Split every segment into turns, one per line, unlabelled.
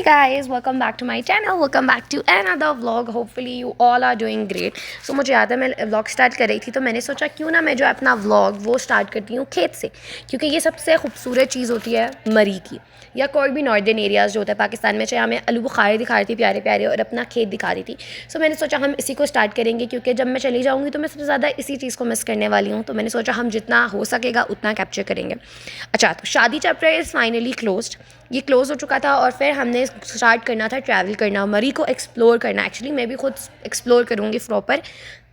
guys, welcome back to my channel. Welcome back to another vlog. Hopefully you all are doing great. So मुझे याद है मैं vlog start कर रही थी तो मैंने सोचा क्यों ना मैं जो अपना vlog वो स्टार्ट करती हूँ खेत से, क्योंकि ये सबसे खूबसूरत चीज़ होती है मरी की या कोई भी नॉर्दर्न एरियाज़ जो होता है पाकिस्तान में, चाहे हमें आलू बुखारे दिखा रही थी प्यारे प्यारे और अपना खेत दिखा रही थी। सो मैंने सोचा हम इसी को स्टार्ट करेंगे, क्योंकि जब मैं चली जाऊँगी तो मैं सबसे ज़्यादा इसी चीज़ को मिस करने वाली हूँ। तो मैंने सोचा हम जितना हो सकेगा उतना कैप्चर करेंगे। अच्छा, तो शादी चैप्टर इज़ फाइनली क्लोज्ड। ये क्लोज़ हो चुका था और फिर हमने स्टार्ट करना था ट्रैवल करना, मरी को एक्सप्लोर करना। एक्चुअली मैं भी खुद एक्सप्लोर करूँगी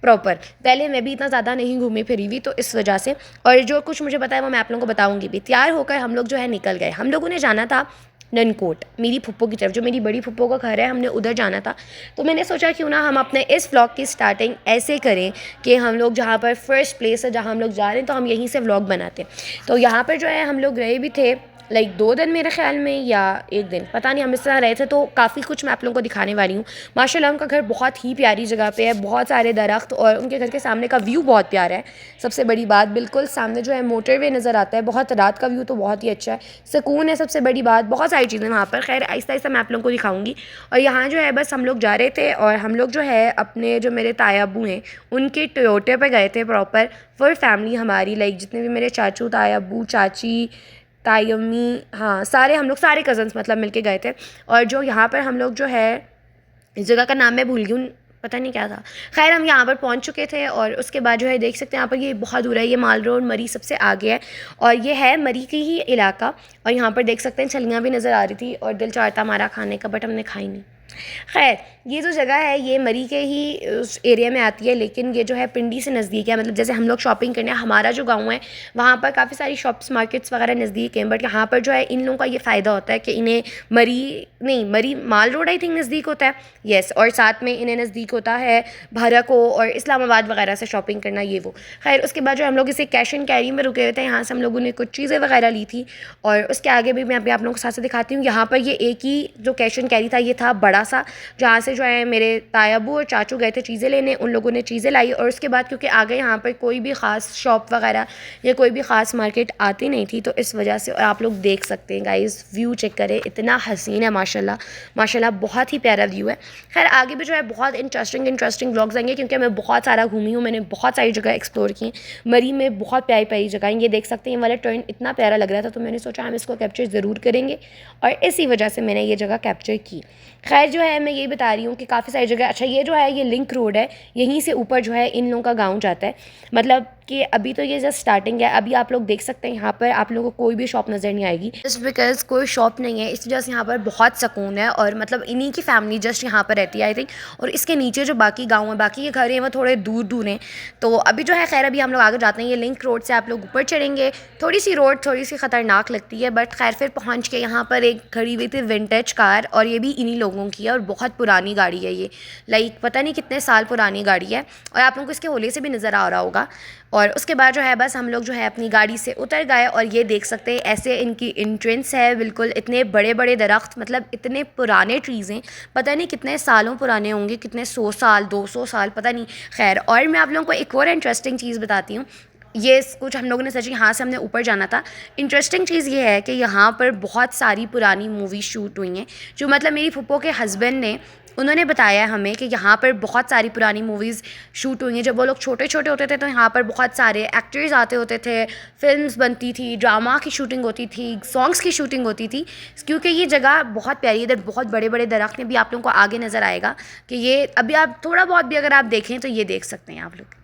प्रॉपर। पहले मैं भी इतना ज़्यादा नहीं घूमी फिरी हुई, तो इस वजह से और जो कुछ मुझे पता है वो मैं आप लोगों को बताऊँगी भी। तैयार होकर हम लोग जो है निकल गए। हम लोगों ने जाना था ननकोट, मेरी फुप्पो की तरफ, जो मेरी बड़ी फुप्पो का घर है, हमने उधर जाना था। तो मैंने सोचा क्यों ना हम अपने इस व्लॉग की स्टार्टिंग ऐसे करें कि हम लोग जहाँ पर फर्स्ट प्लेस है जहाँ हम लोग जा रहे हैं तो हम यहीं से व्लॉग बनाते हैं। तो यहाँ पर जो है हम लोग गए भी थे लाइक 2 दिन मेरे ख्याल में या 1 दिन, पता नहीं, हम इस तरह रहे थे। तो काफ़ी कुछ मैं आप लोगों को दिखाने वाली हूँ। माशाल्लाह उनका घर बहुत ही प्यारी जगह पे है, बहुत सारे दरख्त और उनके घर के सामने का व्यू बहुत प्यारा है। सबसे बड़ी बात, बिल्कुल सामने जो है मोटरवे नज़र आता है। बहुत रात का व्यू तो बहुत ही अच्छा है, सुकून है। सबसे बड़ी बात, बहुत सारी चीज़ें वहाँ पर, खैर आहिस्ता आहिस्ता मैं आप लोगों को दिखाऊँगी। और यहाँ जो है बस हम लोग जा रहे थे और हम लोग जो है अपने जो मेरे ताया अब्बू हैं उनके टोयोटे पे गए थे प्रॉपर फुल फैमिली हमारी, लाइक जितने भी मेरे चाचू, ताया अब्बू, चाची, ताई अम्मी, हाँ सारे हम लोग, सारे कज़न्स मतलब मिलके गए थे। और जो यहाँ पर हम लोग जो है, इस जगह का नाम मैं भूल गई हूँ, पता नहीं क्या था। खैर हम यहाँ पर पहुँच चुके थे और उसके बाद जो है देख सकते हैं यहाँ पर ये बहुत दूर है, ये माल रोड मरी सबसे आगे है और ये है मरी की ही इलाका। और यहाँ पर देख सकते हैं छलियाँ भी नज़र आ रही थी और दिल चाहता हमारा खाने का, बट हमने खाई नहीं। खैर ये जो जगह है ये मरी के ही उस एरिया में आती है, लेकिन ये जो है पिंडी से नज़दीक है। मतलब जैसे हम लोग शॉपिंग करने, हमारा जो गांव है वहाँ पर काफ़ी सारी शॉप्स मार्केट्स वगैरह नज़दीक हैं, बट यहाँ पर जो है इन लोगों का ये फ़ायदा होता है कि इन्हें मरी माल रोड आई थिंक नज़दीक होता है, येस, और साथ में इन्हें नज़दीक होता है भारको और इस्लामाबाद वगैरह से शॉपिंग करना, ये वो। खैर उसके बाद जो हम लोग इसे कैश एंड कैरी में रुके हुए थे, यहाँ से हम लोगों ने कुछ चीज़ें वगैरह ली थी और उसके आगे भी मैं अभी आप लोगों को साथ से दिखाती हूँ। यहाँ पर ये एक ही जो कैश एंड कैरी था ये था बड़ा सा, जहाँ से जो है मेरे तायाबू और चाचू गए थे चीज़ें लेने, उन लोगों ने चीज़ें लाई। और उसके बाद क्योंकि आगे यहाँ पर कोई भी ख़ास शॉप वगैरह या कोई भी ख़ास मार्केट आती नहीं थी, तो इस वजह से। और आप लोग देख सकते हैं गाइस, व्यू चेक करें, इतना हसीन है माशाल्लाह बहुत ही प्यारा व्यू है। खैर आगे भी जो है बहुत इंटरेस्टिंग व्लॉग्स आएंगे, क्योंकि मैं बहुत सारा घूमी हूँ, मैंने बहुत सारी जगह एक्सप्लोर की। मरी में बहुत प्यारी प्यारी जगह है, ये देख सकते हैं। ये वाला टर्न इतना प्यारा लग रहा था तो मैंने सोचा हम इसको कैप्चर ज़रूर करेंगे और इसी वजह से मैंने ये जगह कैप्चर की। खैर जो है मैं ये बता रही हूँ कि काफ़ी सारी जगह, अच्छा ये जो है ये लिंक रोड है, यहीं से ऊपर जो है इन लोगों का गाँव जाता है। मतलब कि अभी तो ये जस्ट स्टार्टिंग है। अभी आप लोग देख सकते हैं यहाँ पर आप लोगों को कोई भी शॉप नज़र नहीं आएगी, जस्ट बिकॉज कोई शॉप नहीं है, इस वजह से यहाँ पर बहुत सुकून है। और मतलब इन्हीं की फैमिली जस्ट यहाँ पर रहती है आई थिंक। और इसके नीचे जो बाकी गाँव है, बाकी के घर हैं, वो थोड़े दूर हैं। तो अभी जो है खैर अभी हम लोग आगे जाते हैं। ये लिंक रोड से आप लोग ऊपर चढ़ेंगे। थोड़ी सी रोड थोड़ी सी ख़तरनाक लगती है, बट खैर फिर पहुँच के यहाँ पर एक खड़ी हुई थी विंटेज कार, और ये भी इन्हीं लोगों की है और बहुत पुरानी गाड़ी है ये, लाइक पता नहीं कितने साल पुरानी गाड़ी है। और आप लोगों को इसके होले से भी नज़र आ रहा होगा। और उसके बाद जो है बस हम लोग जो है अपनी गाड़ी से उतर गए और ये देख सकते हैं ऐसे इनकी एंट्रेंस है। बिल्कुल इतने बड़े बड़े दरख्त, मतलब इतने पुराने ट्रीज़ हैं, पता नहीं कितने सालों पुराने होंगे, कितने 100 साल 200 साल पता नहीं। खैर और मैं आप लोगों को एक और इंटरेस्टिंग चीज़ बताती हूँ। ये कुछ हम लोगों ने सोची, यहाँ से हमने ऊपर जाना था। इंटरेस्टिंग चीज़ ये है कि यहाँ पर बहुत सारी पुरानी मूवी शूट हुई हैं, जो मतलब मेरी फूफो के हस्बैंड ने, उन्होंने बताया हमें कि यहाँ पर बहुत सारी पुरानी मूवीज़ शूट हुई हैं। जब वो लोग छोटे छोटे होते थे तो यहाँ पर बहुत सारे एक्टर्स आते होते थे, फिल्म्स बनती थी, ड्रामा की शूटिंग होती थी, सॉन्ग्स की शूटिंग होती थी। क्योंकि ये जगह बहुत प्यारी, इधर बहुत बड़े बड़े दरख्त हैं, भी आप लोगों को आगे नज़र आएगा कि ये अभी आप थोड़ा बहुत भी अगर आप देखें तो ये देख सकते हैं आप लोग,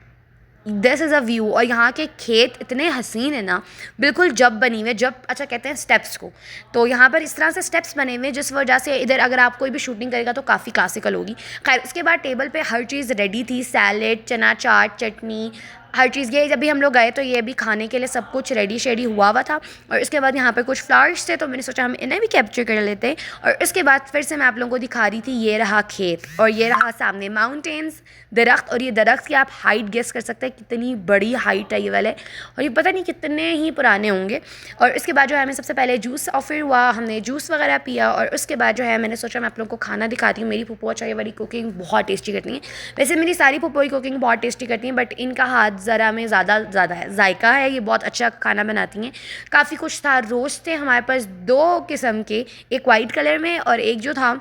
दिस इज़ अ व्यू। और यहाँ के खेत इतने हसीन है ना, बिल्कुल जब बनी हुए, जब अच्छा कहते हैं स्टेप्स को, तो यहाँ पर इस तरह से स्टेप्स बने हुए जिस वजह से इधर अगर आप कोई भी शूटिंग करेगा तो काफ़ी क्लासिकल होगी। खैर उसके बाद टेबल पे हर चीज़ रेडी थी, सैलेड, चना चाट, चटनी, हर चीज़। ये जब भी हम लोग गए तो ये भी खाने के लिए सब कुछ रेडी शेडी हुआ था। और उसके बाद यहाँ पर कुछ फ्लावर्स थे तो मैंने सोचा हम इन्हें भी कैप्चर कर लेते हैं। और उसके बाद फिर से मैं आप लोगों को दिखा रही थी, ये रहा खेत और ये रहा सामने माउंटेन्स, दरख्त। और ये दरख्त की आप हाइट गेस कर सकते हैं कितनी बड़ी हाइट है ये वाले, और ये पता नहीं कितने ही पुराने होंगे। और उसके बाद जो है हमें सबसे पहले जूस ऑफर हुआ, हमने जूस वगैरह पिया। और उसके बाद जो है मैंने सोचा मैं आप लोगों को खाना दिखाती हूँ। मेरी फूफो चाय वाली कुकिंग बहुत टेस्टी करती हैं। वैसे मेरी सारी फूफो की कुकिंग बहुत टेस्टी करती हैं, बट इनका हाथ बहुत ज़रा में ज़्यादा है जायका है, ये बहुत अच्छा खाना बनाती हैं। काफ़ी कुछ था, रोस्ट थे हमारे पास 2 किस्म के, एक वाइट कलर में और एक जो था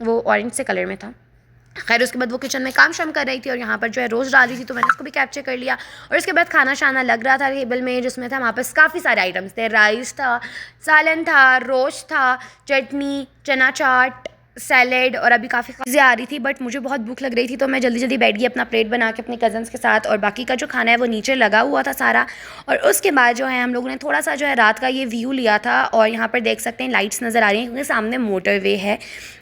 वो ऑरेंज से कलर में था। खैर उसके बाद वो किचन में काम शाम कर रही थी और यहाँ पर जो है रोज़ डाल रही थी, तो मैंने उसको भी कैप्चर कर लिया। और उसके बाद खाना शाना लग रहा था टेबल में, जिसमें था वहाँ पर काफ़ी सारे आइटम्स थे, राइस था, सालन था, रोस्ट था, चटनी, चना चाट, सैलेड और अभी काफ़ी चीज़ें आ रही थी। बट मुझे बहुत भूख लग रही थी, तो मैं जल्दी जल्दी बैठ गई अपना प्लेट बना के अपने कज़न्स के साथ, और बाकी का जो खाना है वो नीचे लगा हुआ था सारा। और उसके बाद जो है हम लोगों ने थोड़ा सा जो है रात का ये व्यू लिया था, और यहाँ पर देख सकते हैं लाइट्स नज़र आ रही हैं क्योंकि सामने मोटरवे है।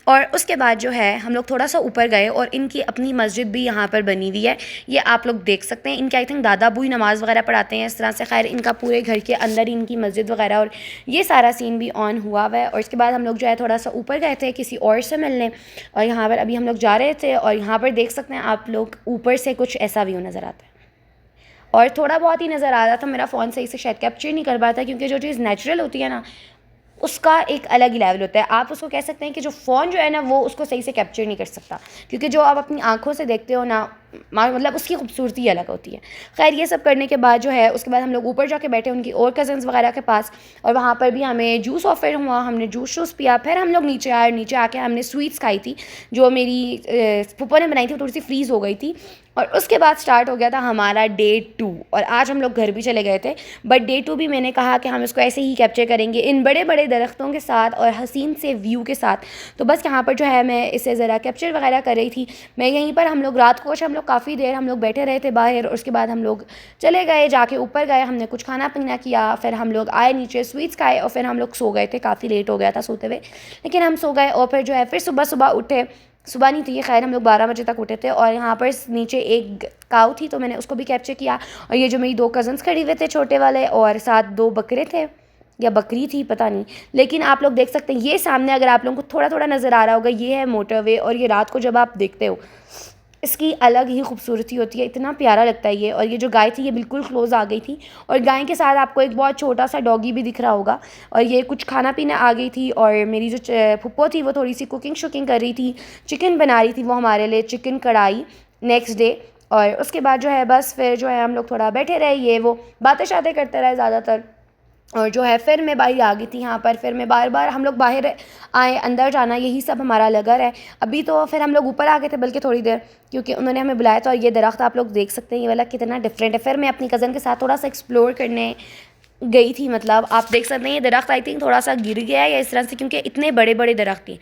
और उसके बाद जो है हम लोग थोड़ा सा ऊपर गए, और इनकी अपनी मस्जिद भी यहाँ पर बनी हुई है, ये आप लोग देख सकते हैं। इनके आई थिंक दादा बूई नमाज़ वगैरह पढ़ाते हैं इस तरह से। खैर इनका पूरे घर के अंदर ही इनकी मस्जिद वगैरह और ये सारा सीन भी ऑन हुआ हुआ है। और इसके बाद हम लोग जो है थोड़ा सा ऊपर गए थे किसी और से मिलने, और यहाँ पर अभी हम लोग जा रहे थे, और यहाँ पर देख सकते हैं आप लोग ऊपर से कुछ ऐसा व्यू नज़र आता है। और थोड़ा बहुत ही नज़र आ रहा था, मेरा फ़ोन सही से शायद कैप्चर नहीं कर पाता, क्योंकि जो चीज़ नेचुरल होती है ना उसका एक अलग ही लेवल होता है। आप उसको कह सकते हैं कि जो फ़ोन जो है ना वो उसको सही से कैप्चर नहीं कर सकता, क्योंकि जो आप अपनी आँखों से देखते हो ना, मतलब उसकी खूबसूरती अलग होती है। खैर ये सब करने के बाद जो है उसके बाद हम लोग ऊपर जाके बैठे उनकी और कज़न्स वगैरह के पास, और वहाँ पर भी हमें जूस ऑफर हुआ, हमने जूस पिया। फिर हम लोग नीचे आए, नीचे आके हमने स्वीट्स खाई थी जो मेरी फूफा ने बनाई थी, वो थोड़ी सी फ्रीज़ हो गई थी। और उसके बाद स्टार्ट हो गया था हमारा डे 2, और आज हम लोग घर भी चले गए थे। बट डे 2 भी मैंने कहा कि हम इसको ऐसे ही कैप्चर करेंगे इन बड़े बड़े दरख्तों के साथ और हसीन से व्यू के साथ। तो बस यहाँ पर जो है मैं इसे ज़रा कैप्चर वगैरह कर रही थी। मैं यहीं पर हम लोग रात को हम लोग काफ़ी देर हम लोग बैठे रहे थे बाहर, और उसके बाद हम लोग चले गए, जाके ऊपर गए, हमने कुछ खाना पीना किया, फिर हम लोग आए नीचे, स्वीट्स खाए, और फिर हम लोग सो गए थे। काफ़ी लेट हो गया था सोते हुए, लेकिन हम सो गए। और फिर जो है फिर सुबह उठे, सुबह नहीं थी खैर, हम लोग 12 बजे तक उठे थे, और यहाँ पर नीचे एक काऊ थी तो मैंने उसको भी कैप्चर किया। और ये जो मेरी 2 कज़न्स खड़े हुए थे छोटे वाले, और साथ 2 बकरे थे या बकरी थी पता नहीं, लेकिन आप लोग देख सकते हैं ये सामने अगर आप लोगों को थोड़ा थोड़ा नज़र आ रहा होगा, ये है मोटरवे। और ये रात को जब आप देखते हो इसकी अलग ही खूबसूरती होती है, इतना प्यारा लगता है ये। और ये जो गाय थी ये बिल्कुल क्लोज़ आ गई थी, और गाय के साथ आपको एक बहुत छोटा सा डॉगी भी दिख रहा होगा। और ये कुछ खाना पीना आ गई थी, और मेरी जो फुप्पो थी वो थोड़ी सी कुकिंग कर रही थी, चिकन बना रही थी वो हमारे लिए, चिकन कढ़ाई नेक्स्ट डे। और उसके बाद जो है बस फिर जो है हम लोग थोड़ा बैठे रहे, ये वो बातें शातें करते रहे ज़्यादातर। और जो है फिर मैं बाहर आ गई थी यहाँ पर, फिर मैं बार हम लोग बाहर आए, अंदर जाना यही सब हमारा लगा है अभी। तो फिर हम लोग ऊपर आ गए थे बल्कि थोड़ी देर, क्योंकि उन्होंने हमें बुलाया था। और ये दरख्त आप लोग देख सकते हैं ये वाला कितना डिफरेंट है। फिर मैं अपनी कज़न के साथ थोड़ा सा एक्सप्लोर करने गई थी, मतलब आप देख सकते हैं ये दरख्त आई थिंक थोड़ा सा गिर गया है या इस तरह से, क्योंकि इतने बड़े बड़े दरख्त थे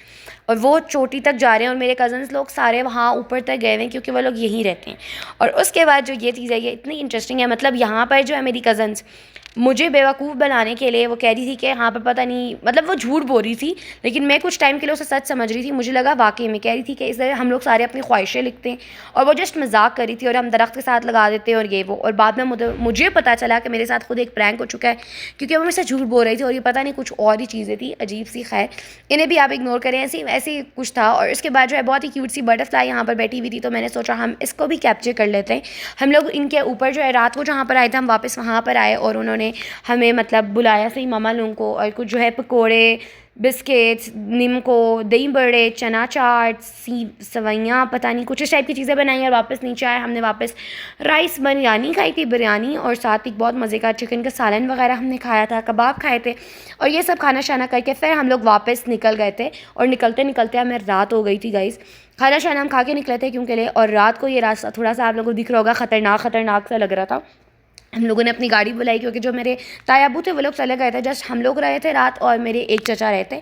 और वो चोटी तक जा रहे हैं, और मेरे कज़न्स लोग सारे वहाँ ऊपर तक गए हुए हैं क्योंकि वो लोग यहीं रहते हैं। और उसके बाद जो ये चीज़ है ये इतनी इंटरेस्टिंग है, मतलब यहाँ पर जो है मेरी कज़न्स मुझे बेवकूफ़ बनाने के लिए वो कह रही थी कि यहाँ पर पता नहीं, मतलब वो झूठ बोल रही थी, लेकिन मैं कुछ टाइम के लिए उसे सच समझ रही थी। मुझे लगा वाकई में कह रही थी कि इस तरह हम लोग सारे अपनी ख्वाहिशें लिखते हैं, और वो जस्ट मजाक कर रही थी, और हम दरख्त के साथ लगा देते हैं और ये वो। और बाद में मुझे पता चला कि मेरे साथ खुद एक प्रैंक हो चुका है, क्योंकि वो मुझसे झूठ बोल रही थी और ये पता नहीं कुछ और ही चीज़ें थी अजीब सी। खैर इन्हें भी आप इग्नोर करें, ऐसे कुछ था। और इसके बाद जो है बहुत ही क्यूट सी बटरफ्लाई यहाँ पर बैठी हुई थी, तो मैंने सोचा हम इसको भी कैप्चर कर लेते हैं। हम लोग इनके ऊपर जो है रात को जहाँ पर आए थे हम वापस वहाँ पर आए, और उन्होंने हमें मतलब बुलाया सही मामा लोगों को, और कुछ जो है पकोड़े, बिस्किट्स, नीमको, दही बड़े, चना चाट, सवैयाँ, पता नहीं कुछ इस टाइप की चीज़ें बनाई। और वापस नीचे आए, हमने वापस राइस बिरयानी खाई थी, बिरयानी, और साथ ही बहुत मज़े का चिकन का सालन वगैरह हमने खाया था, कबाब खाए थे। और ये सब खाना शाना करके फिर हम लोग वापस निकल गए थे, और निकलते निकलते हमें रात हो गई थी गाइस। खाना शाना हम खा के निकले थे क्योंकि लिए, और रात को ये रास्ता थोड़ा सा आप लोगों को दिख रहा होगा ख़तरनाक सा लग रहा था। हम लोगों ने अपनी गाड़ी बुलाई क्योंकि जो मेरे तायाबू थे वो लोग चले गए थे, जस्ट हम लोग रहे थे रात, और मेरे एक चचा रहे थे,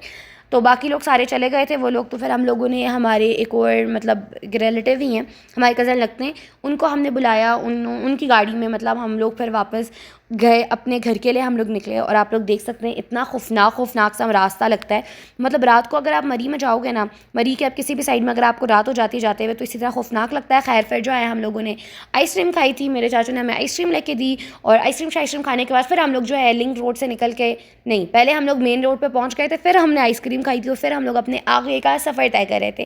तो बाकी लोग सारे चले गए थे वो लोग। तो फिर हम लोगों ने हमारे एक और मतलब रिलेटिव ही हैं, हमारे कज़न लगते हैं, उनको हमने बुलाया, उनकी गाड़ी में मतलब हम लोग फिर वापस गए अपने घर के लिए। हम लोग निकले, और आप लोग देख सकते हैं इतना खौफनाक सा रास्ता लगता है। मतलब रात को अगर आप मरी में जाओगे ना, मरी के आप किसी भी साइड में अगर आपको रात हो जाती है जाते हुए, तो इसी तरह खौफनाक लगता है। खैर फिर जो है हम लोगों ने आइसक्रीम खाई थी, मेरे चाचू ने हमें आइसक्रीम लेके दी, और आइसक्रीम खाने के बाद फिर हम लोग जो है लिंक रोड से निकल के, नहीं पहले हम लोग मेन रोड पर पहुँच गए थे, फिर हमने आइसक्रीम खाई थी, और फिर हम लोग अपने आगे का सफ़र तय कर रहे थे।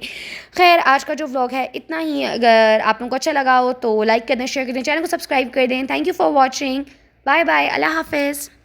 खैर आज का जो व्लॉग है इतना ही। अगर आप लोगों को अच्छा लगा हो तो लाइक कर दें, शेयर कर दें, चैनल को सब्सक्राइब कर दें। Thank you for watching, bye bye, Allah हाफिज़।